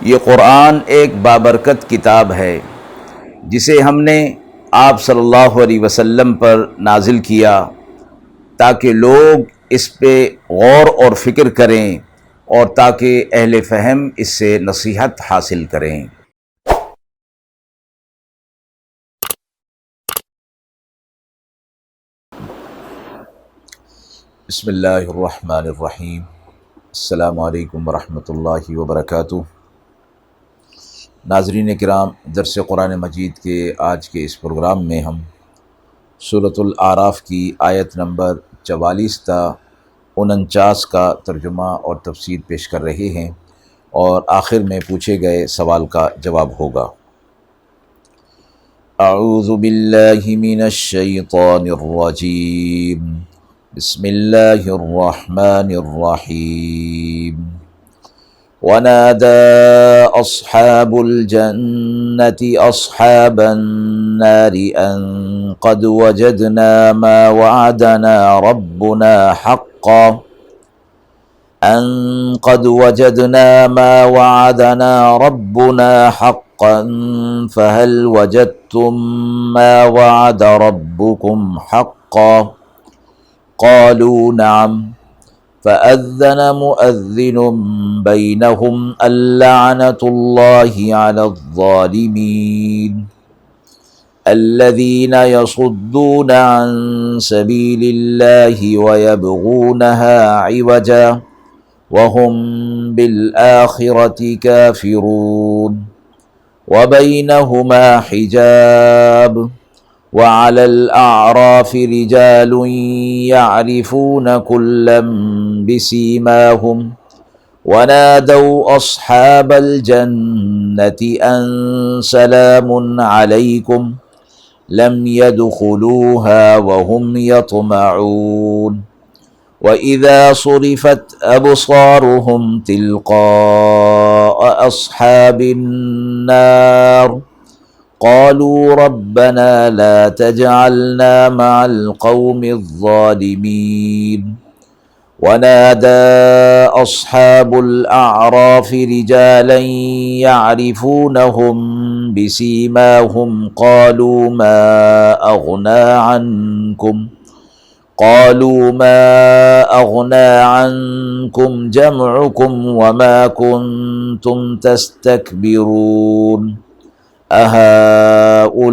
یہ قرآن ایک بابرکت کتاب ہے جسے ہم نے آپ صلی اللہ علیہ وسلم پر نازل کیا تاکہ لوگ اس پہ غور اور فکر کریں اور تاکہ اہل فہم اس سے نصیحت حاصل کریں۔ بسم اللہ الرحمن الرحیم۔ السلام علیکم ورحمۃ اللہ وبرکاتہ۔ ناظرین کرام، درس قرآن مجید کے آج کے اس پروگرام میں ہم سورۃ الاعراف کی آیت نمبر 44 تا 49 کا ترجمہ اور تفسیر پیش کر رہے ہیں اور آخر میں پوچھے گئے سوال کا جواب ہوگا۔ اعوذ باللہ من الشیطان الرجیم، بسم اللہ الرحمن الرحیم۔ ونادى أصحاب الجنة أصحاب النار أن قد وجدنا ما وعدنا ربنا حقا فهل وجدتم ما وعد ربكم حقا قالوا نعم فأذن مؤذن بينهم اللعنة الله على الظالمين الذين يصدون عن سبيل الله ويبغونها عوجا وهم بالآخرة كافرون وبينهما حجاب وعلى الأعراف رجال يعرفون كلا بسيماهم ونادوا أصحاب الجنة أن سلام عليكم لم يدخلوها وهم يطمعون وإذا صرفت أبصارهم تلقاء أصحاب النار قالوا ربنا لا تجعلنا مع القوم الظالمين ونادى أصحاب الأعراف رجالا يعرفونهم بسيماهم قالوا ما أغنى عنكم جمعكم وما كنتم تستكبرون أهؤلاء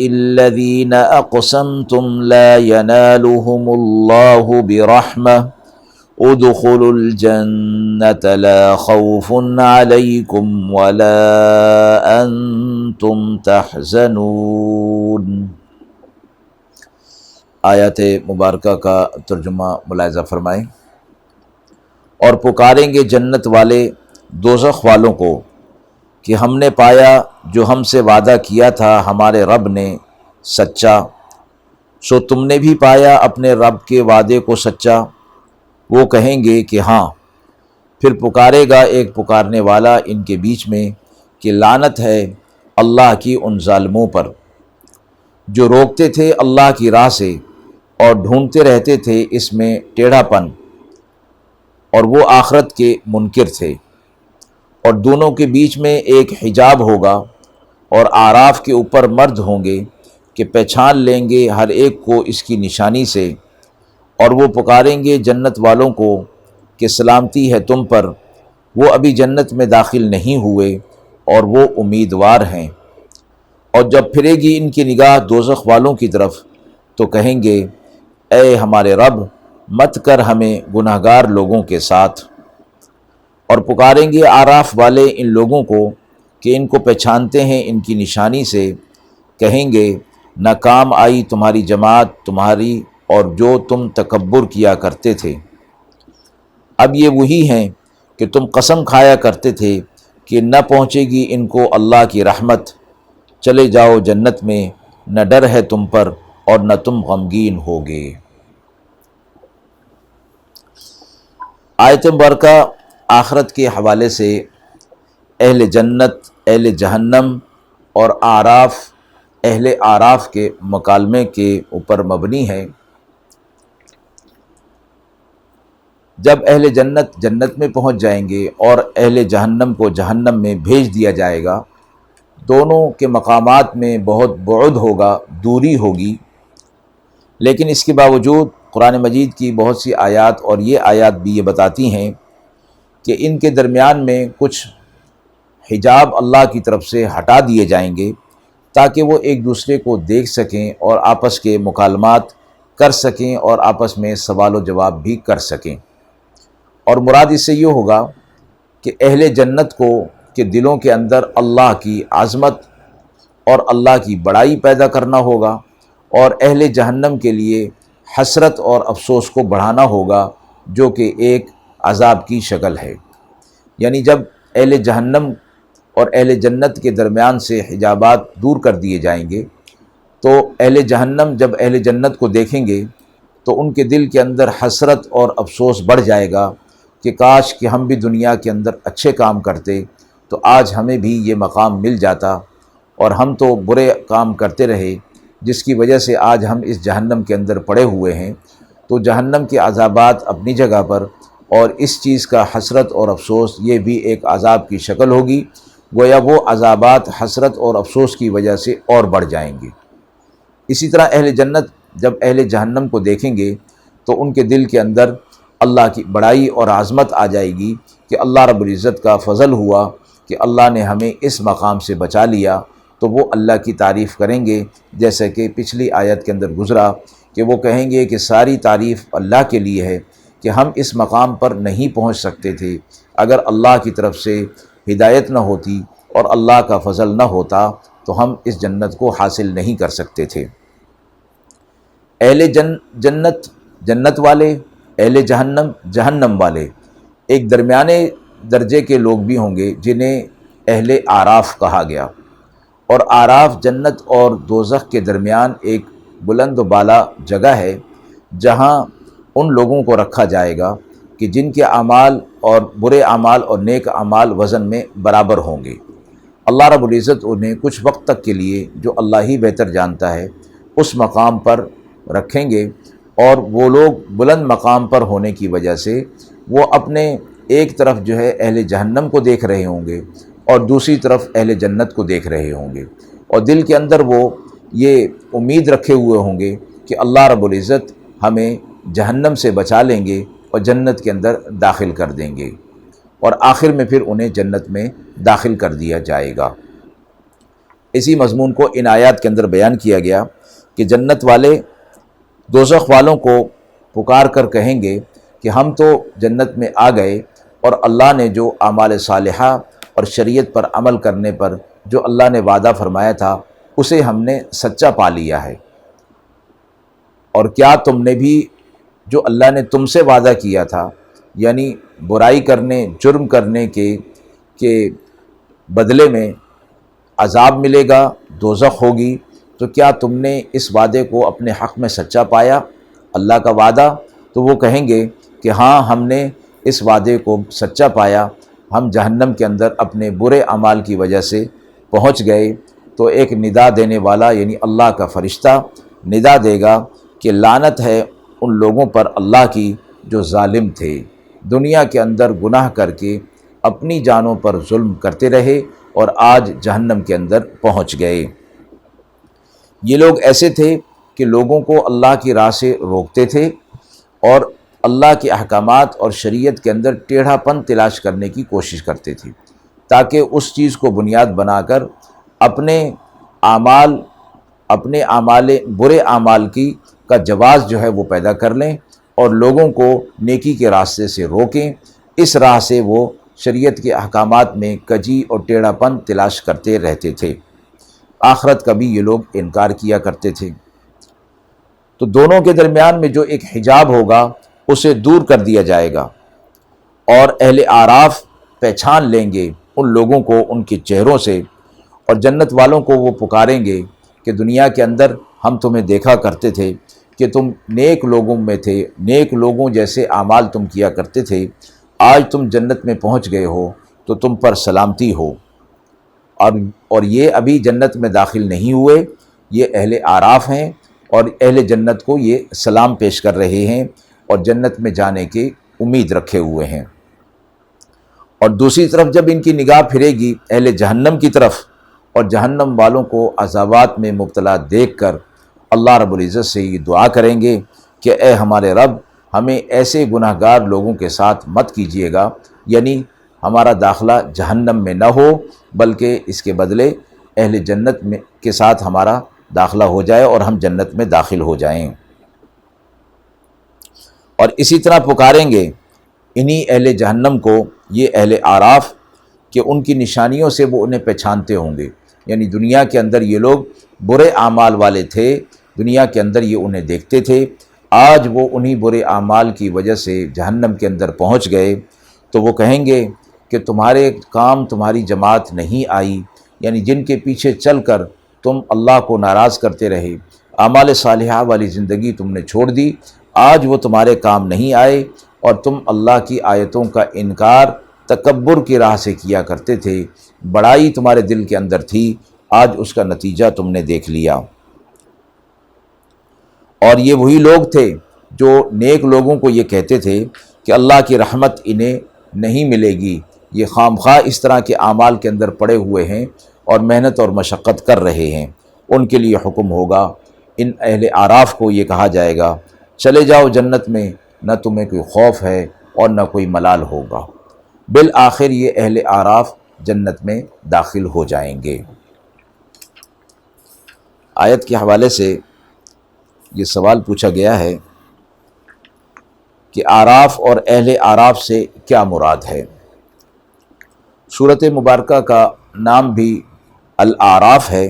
الذين أقسمتم لا ينالهم الله برحمة ادخلوا الجنة لا خوف عليكم ولا أنتم تحزنون۔ آیات مبارکہ کا ترجمہ ملاحظہ فرمائیں۔ اور پکاریں گے جنت والے دوزخ والوں کو کہ ہم نے پایا جو ہم سے وعدہ کیا تھا ہمارے رب نے سچا، سو تم نے بھی پایا اپنے رب کے وعدے کو سچا؟ وہ کہیں گے کہ ہاں۔ پھر پکارے گا ایک پکارنے والا ان کے بیچ میں کہ لعنت ہے اللہ کی ان ظالموں پر جو روکتے تھے اللہ کی راہ سے اور ڈھونڈتے رہتے تھے اس میں ٹیڑھا پن، اور وہ آخرت کے منکر تھے۔ اور دونوں کے بیچ میں ایک حجاب ہوگا اور اعراف کے اوپر مرد ہوں گے کہ پہچان لیں گے ہر ایک کو اس کی نشانی سے، اور وہ پکاریں گے جنت والوں کو کہ سلامتی ہے تم پر، وہ ابھی جنت میں داخل نہیں ہوئے اور وہ امیدوار ہیں۔ اور جب پھرے گی ان کی نگاہ دوزخ والوں کی طرف تو کہیں گے اے ہمارے رب مت کر ہمیں گناہگار لوگوں کے ساتھ۔ اور پکاریں گے اعراف والے ان لوگوں کو کہ ان کو پہچانتے ہیں ان کی نشانی سے، کہیں گے نہ کام آئی تمہاری جماعت تمہاری اور جو تم تکبر کیا کرتے تھے۔ اب یہ وہی ہیں کہ تم قسم کھایا کرتے تھے کہ نہ پہنچے گی ان کو اللہ کی رحمت، چلے جاؤ جنت میں، نہ ڈر ہے تم پر اور نہ تم غمگین ہوگے۔ آیت مبارکہ آخرت کے حوالے سے اہل جنت، اہل جہنم اور اعراف، اہل اعراف کے مکالمے کے اوپر مبنی ہے۔ جب اہل جنت جنت میں پہنچ جائیں گے اور اہل جہنم کو جہنم میں بھیج دیا جائے گا، دونوں کے مقامات میں بہت بعد ہوگا، دوری ہوگی، لیکن اس کے باوجود قرآن مجید کی بہت سی آیات اور یہ آیات بھی یہ بتاتی ہیں کہ ان کے درمیان میں کچھ حجاب اللہ کی طرف سے ہٹا دیے جائیں گے تاکہ وہ ایک دوسرے کو دیکھ سکیں اور آپس کے مکالمات کر سکیں اور آپس میں سوال و جواب بھی کر سکیں۔ اور مراد اس سے یہ ہوگا کہ اہل جنت کو کہ دلوں کے اندر اللہ کی عظمت اور اللہ کی بڑائی پیدا کرنا ہوگا، اور اہل جہنم کے لیے حسرت اور افسوس کو بڑھانا ہوگا، جو کہ ایک عذاب کی شکل ہے۔ یعنی جب اہل جہنم اور اہل جنت کے درمیان سے حجابات دور کر دیے جائیں گے تو اہل جہنم جب اہل جنت کو دیکھیں گے تو ان کے دل کے اندر حسرت اور افسوس بڑھ جائے گا کہ کاش کہ ہم بھی دنیا کے اندر اچھے کام کرتے تو آج ہمیں بھی یہ مقام مل جاتا، اور ہم تو برے کام کرتے رہے جس کی وجہ سے آج ہم اس جہنم کے اندر پڑے ہوئے ہیں۔ تو جہنم کے عذابات اپنی جگہ پر، اور اس چیز کا حسرت اور افسوس یہ بھی ایک عذاب کی شکل ہوگی، گویا وہ عذابات حسرت اور افسوس کی وجہ سے اور بڑھ جائیں گے۔ اسی طرح اہل جنت جب اہل جہنم کو دیکھیں گے تو ان کے دل کے اندر اللہ کی بڑائی اور عظمت آ جائے گی کہ اللہ رب العزت کا فضل ہوا کہ اللہ نے ہمیں اس مقام سے بچا لیا، تو وہ اللہ کی تعریف کریں گے، جیسا کہ پچھلی آیت کے اندر گزرا کہ وہ کہیں گے کہ ساری تعریف اللہ کے لیے ہے کہ ہم اس مقام پر نہیں پہنچ سکتے تھے اگر اللہ کی طرف سے ہدایت نہ ہوتی اور اللہ کا فضل نہ ہوتا تو ہم اس جنت کو حاصل نہیں کر سکتے تھے۔ اہل جنت جنت والے، اہل جہنم جہنم والے، ایک درمیانے درجے کے لوگ بھی ہوں گے جنہیں اہل اعراف کہا گیا، اور اعراف جنت اور دوزخ کے درمیان ایک بلند و بالا جگہ ہے جہاں ان لوگوں کو رکھا جائے گا کہ جن کے اعمال اور برے اعمال اور نیک اعمال وزن میں برابر ہوں گے۔ اللہ رب العزت انہیں کچھ وقت تک کے لیے، جو اللہ ہی بہتر جانتا ہے، اس مقام پر رکھیں گے، اور وہ لوگ بلند مقام پر ہونے کی وجہ سے وہ اپنے ایک طرف جو ہے اہل جہنم کو دیکھ رہے ہوں گے اور دوسری طرف اہل جنت کو دیکھ رہے ہوں گے، اور دل کے اندر وہ یہ امید رکھے ہوئے ہوں گے کہ اللہ رب العزت ہمیں جہنم سے بچا لیں گے اور جنت کے اندر داخل کر دیں گے، اور آخر میں پھر انہیں جنت میں داخل کر دیا جائے گا۔ اسی مضمون کو ان آیات کے اندر بیان کیا گیا کہ جنت والے دوزخ والوں کو پکار کر کہیں گے کہ ہم تو جنت میں آ گئے، اور اللہ نے جو اعمال صالحہ اور شریعت پر عمل کرنے پر جو اللہ نے وعدہ فرمایا تھا اسے ہم نے سچا پا لیا ہے، اور کیا تم نے بھی جو اللہ نے تم سے وعدہ کیا تھا، یعنی برائی کرنے، جرم کرنے کے بدلے میں عذاب ملے گا، دوزخ ہوگی، تو کیا تم نے اس وعدے کو اپنے حق میں سچا پایا، اللہ کا وعدہ؟ تو وہ کہیں گے کہ ہاں ہم نے اس وعدے کو سچا پایا، ہم جہنم کے اندر اپنے برے اعمال کی وجہ سے پہنچ گئے۔ تو ایک ندا دینے والا یعنی اللہ کا فرشتہ ندا دے گا کہ لعنت ہے ان لوگوں پر اللہ کی جو ظالم تھے، دنیا کے اندر گناہ کر کے اپنی جانوں پر ظلم کرتے رہے اور آج جہنم کے اندر پہنچ گئے۔ یہ لوگ ایسے تھے کہ لوگوں کو اللہ کی راہ سے روکتے تھے اور اللہ کے احکامات اور شریعت کے اندر ٹیڑھا پن تلاش کرنے کی کوشش کرتے تھے تاکہ اس چیز کو بنیاد بنا کر اپنے برے اعمال کا جواز جو ہے وہ پیدا کر لیں اور لوگوں کو نیکی کے راستے سے روکیں۔ اس راہ سے وہ شریعت کے احکامات میں کجی اور ٹیڑھا پن تلاش کرتے رہتے تھے، آخرت کا بھی یہ لوگ انکار کیا کرتے تھے۔ تو دونوں کے درمیان میں جو ایک حجاب ہوگا اسے دور کر دیا جائے گا، اور اہل اعراف پہچان لیں گے ان لوگوں کو ان کے چہروں سے، اور جنت والوں کو وہ پکاریں گے کہ دنیا کے اندر ہم تمہیں دیکھا کرتے تھے کہ تم نیک لوگوں میں تھے، نیک لوگوں جیسے اعمال تم کیا کرتے تھے، آج تم جنت میں پہنچ گئے ہو تو تم پر سلامتی ہو۔ اور یہ ابھی جنت میں داخل نہیں ہوئے، یہ اہل اعراف ہیں، اور اہل جنت کو یہ سلام پیش کر رہے ہیں اور جنت میں جانے کے امید رکھے ہوئے ہیں۔ اور دوسری طرف جب ان کی نگاہ پھرے گی اہل جہنم کی طرف اور جہنم والوں کو عذابات میں مبتلا دیکھ کر اللہ رب العزت سے یہ دعا کریں گے کہ اے ہمارے رب، ہمیں ایسے گناہ گار لوگوں کے ساتھ مت کیجیے گا، یعنی ہمارا داخلہ جہنم میں نہ ہو بلکہ اس کے بدلے اہل جنت میں کے ساتھ ہمارا داخلہ ہو جائے اور ہم جنت میں داخل ہو جائیں۔ اور اسی طرح پکاریں گے انہی اہل جہنم کو یہ اہل اعراف کہ ان کی نشانیوں سے وہ انہیں پہچانتے ہوں گے، یعنی دنیا کے اندر یہ لوگ برے اعمال والے تھے، دنیا کے اندر یہ انہیں دیکھتے تھے، آج وہ انہی برے اعمال کی وجہ سے جہنم کے اندر پہنچ گئے تو وہ کہیں گے کہ تمہارے کام تمہاری جماعت نہیں آئی، یعنی جن کے پیچھے چل کر تم اللہ کو ناراض کرتے رہے، اعمال صالحہ والی زندگی تم نے چھوڑ دی، آج وہ تمہارے کام نہیں آئے اور تم اللہ کی آیتوں کا انکار تکبر کی راہ سے کیا کرتے تھے، بڑائی تمہارے دل کے اندر تھی، آج اس کا نتیجہ تم نے دیکھ لیا۔ اور یہ وہی لوگ تھے جو نیک لوگوں کو یہ کہتے تھے کہ اللہ کی رحمت انہیں نہیں ملے گی، یہ خام خواہ اس طرح کے اعمال کے اندر پڑے ہوئے ہیں اور محنت اور مشقت کر رہے ہیں، ان کے لیے حکم ہوگا، ان اہل اعراف کو یہ کہا جائے گا چلے جاؤ جنت میں، نہ تمہیں کوئی خوف ہے اور نہ کوئی ملال ہوگا۔ بالآخر یہ اہل اعراف جنت میں داخل ہو جائیں گے۔ آیت کے حوالے سے یہ سوال پوچھا گیا ہے کہ اعراف اور اہل اعراف سے کیا مراد ہے؟ سورۃ مبارکہ کا نام بھی الاعراف ہے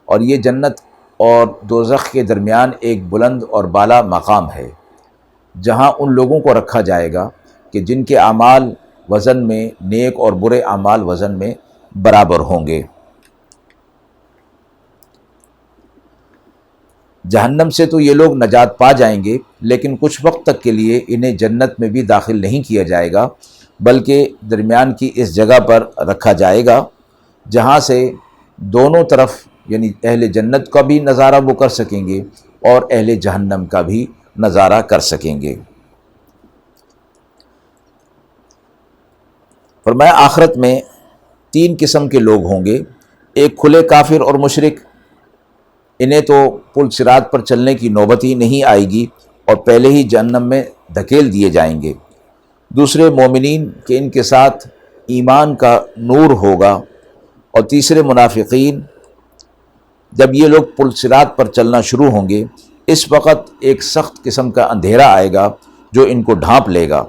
اور یہ جنت اور دوزخ کے درمیان ایک بلند اور بالا مقام ہے جہاں ان لوگوں کو رکھا جائے گا کہ جن کے اعمال وزن میں نیک اور برے اعمال وزن میں برابر ہوں گے۔ جہنم سے تو یہ لوگ نجات پا جائیں گے، لیکن کچھ وقت تک کے لیے انہیں جنت میں بھی داخل نہیں کیا جائے گا، بلکہ درمیان کی اس جگہ پر رکھا جائے گا جہاں سے دونوں طرف یعنی اہل جنت کا بھی نظارہ وہ کر سکیں گے اور اہل جہنم کا بھی نظارہ کر سکیں گے۔ فرمایا آخرت میں 3 قسم کے لوگ ہوں گے، ایک کھلے کافر اور مشرک، انہیں تو پل صراط پر چلنے کی نوبت ہی نہیں آئے گی اور پہلے ہی جہنم میں دھکیل دیے جائیں گے۔ دوسرے مومنین کہ ان کے ساتھ ایمان کا نور ہوگا، اور تیسرے منافقین۔ جب یہ لوگ پل صراط پر چلنا شروع ہوں گے اس وقت ایک سخت قسم کا اندھیرا آئے گا جو ان کو ڈھانپ لے گا۔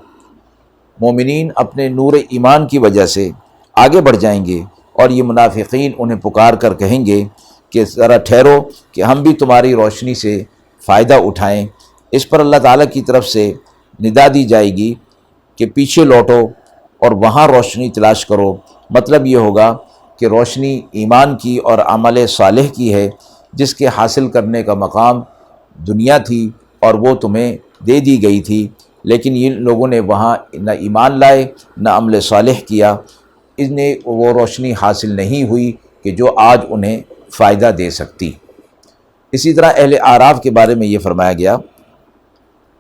مومنین اپنے نور ایمان کی وجہ سے آگے بڑھ جائیں گے اور یہ منافقین انہیں پکار کر کہیں گے کہ ذرا ٹھہرو کہ ہم بھی تمہاری روشنی سے فائدہ اٹھائیں۔ اس پر اللہ تعالیٰ کی طرف سے ندا دی جائے گی کہ پیچھے لوٹو اور وہاں روشنی تلاش کرو۔ مطلب یہ ہوگا کہ روشنی ایمان کی اور عمل صالح کی ہے، جس کے حاصل کرنے کا مقام دنیا تھی اور وہ تمہیں دے دی گئی تھی، لیکن ان لوگوں نے وہاں نہ ایمان لائے نہ عمل صالح کیا، انہیں وہ روشنی حاصل نہیں ہوئی کہ جو آج انہیں فائدہ دے سکتی۔ اسی طرح اہل اعراف کے بارے میں یہ فرمایا گیا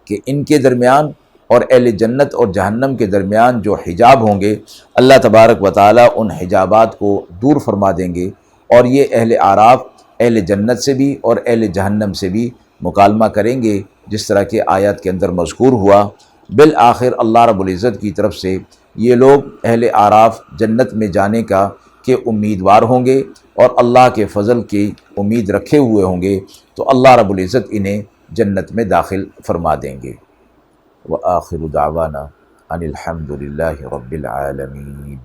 کہ ان کے درمیان اور اہل جنت اور جہنم کے درمیان جو حجاب ہوں گے اللہ تبارک و تعالیٰ ان حجابات کو دور فرما دیں گے، اور یہ اہل اعراف اہل جنت سے بھی اور اہل جہنم سے بھی مکالمہ کریں گے، جس طرح کے آیات کے اندر مذکور ہوا۔ بالآخر اللہ رب العزت کی طرف سے یہ لوگ اہل اعراف جنت میں جانے کا کے امیدوار ہوں گے اور اللہ کے فضل کی امید رکھے ہوئے ہوں گے، تو اللہ رب العزت انہیں جنت میں داخل فرما دیں گے۔ وآخر دعوانا ان الحمد للہ رب العالمین۔